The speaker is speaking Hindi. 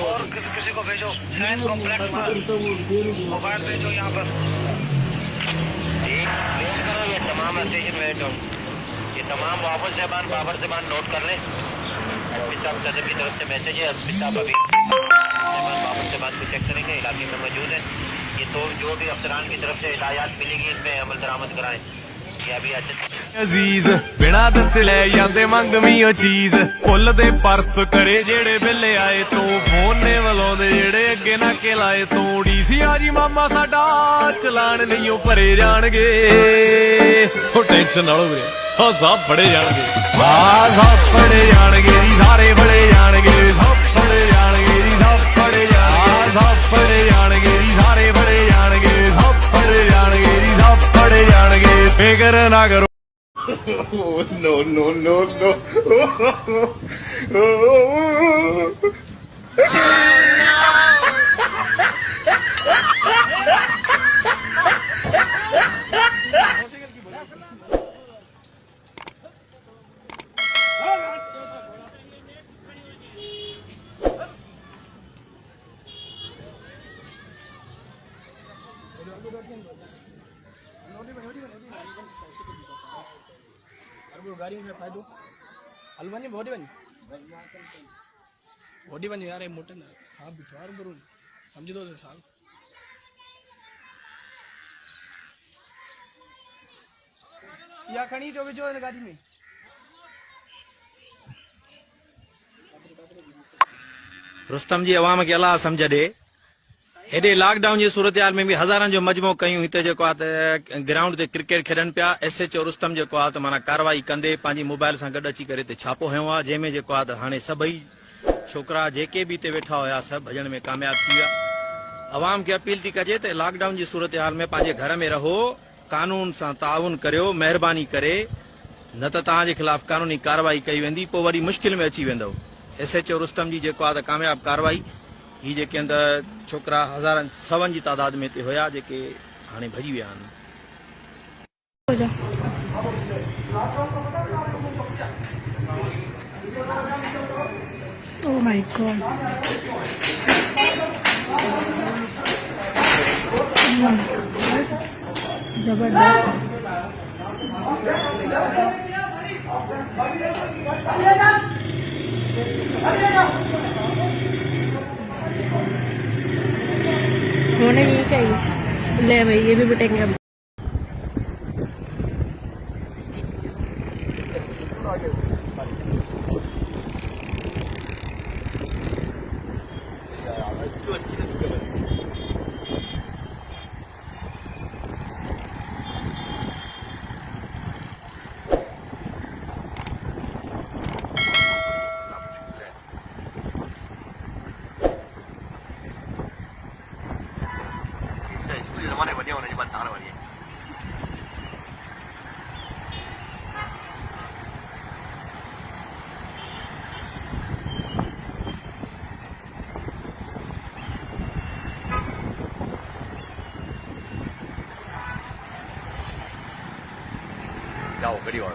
और किसी को भेजो, मोबाइल भेजो यहाँ पर। करो ये तमाम स्टेशन भेजो, ये तमाम बाबर ज़बान नोट कर ले। एसपी साहब सदर की तरफ से मैसेज है। एसपी साहब अभी बाबर ज़बान को चेक करेंगे, इलाके में मौजूद है। ये तो जो भी अफसरान की तरफ से हिदायत मिलेगी इसमें अमल दरामद कराएं। अजीज बिना दस ले जाते मंगवी चीज फुल दे परस करे जेड़े बिले आए तू फोन ने वलाउंदे जेड़े अगे नाके लाए तू डीसी आजी मामा साडा चलान नहीं भरे जाणगे ओ टेंशन ना लो वीरे हां सब फड़े जाणगे वाह सब फड़े जाणगे जी सारे फड़े जाणगे सब फड़े जाणगे जी सब फड़े जाणगे सब फड़े जाणगे जी सारे फड़े जाणगे सब फड़े जाणगे जी सब फड़े जाणगे फिकर ना करो no no no no गाड़ी में फायदो अलवानी बॉडी बनी यार मोटे ना साहब बिठवार करूँ समझ दो साहब या खड़ी जो भी जो गाड़ी में रुस्तम जी अवाम के अल्लाह समझ दे हेडे लॉकडाउन की सूरत हाल में भी हज़ारनि जो मजमो कयूं हिते जेको आहे ग्राउंड ते क्रिकेट खेडन पिया SHO रुस्तम जेको आहे माना कार्रवाई कंदे पंहिंजी मोबाइल सां गॾु अची करे छापो हयो आहे जंहिंमें जेको आहे हाणे सभई छोकरा जेके भी हिते वेठा हुआ सब भजन में कामयाब थी विया। अवाम के अपील थी कजे त लॉकडाउन की सूरत हाल में पंहिंजे घर में रहो, कानून सां ताउन करियो महिरबानी करे, न त तव्हांजे खिलाफ़ कानूनी कार्रवाई कई वेंदी, पोइ वरी मुश्किल में अची वेंदव। SHO रुस्तम जी जेको आहे कामयाब कार्रवाई ही जेके अंदर छोकरा हज़ारनि सवनि जी तादाद में ते हुया जेके हाणे भजी विया आहिनि। Oh my God. जबरदस्त होने भी चाहिए ले भाई ये भी बटेंगे अब। जमाने वॾे होने जी बात हाणे वरी जाओ करियो